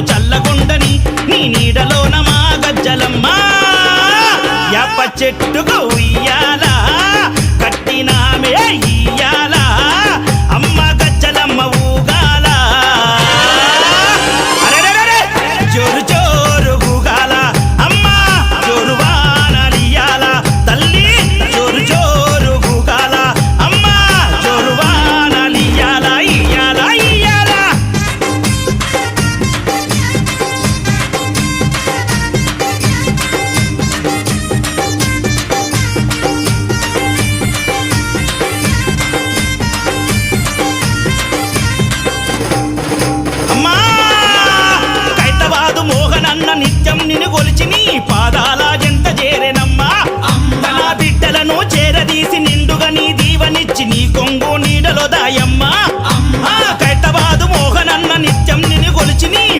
చల్లగుండని నీ నీడలోన మా గజ్జలమ్మ యాప చెట్టుకు ఉయ్యాలా కట్టినామే ఇయ్యాలా అమ్మ గజ్జలమ్మ ఊగాల జోరు జోరు ఊగాల అమ్మ జోరు వానలియాల తల్లి జోరు జోరు ఊగాల అమ్మ జోరు వానలియాల ఇయ్యాల ఇయ్యాల అమ్మా కైతవాదు మోహనన్న నిత్యం నిన్ను కొలిచి నీ పాదాల జంత చేరెనమ్మా తన బిడ్డలను చేరదీసి నిండుగా నీ దీవనిచ్చి నీ కొంగు నీడలో దాయమ్మా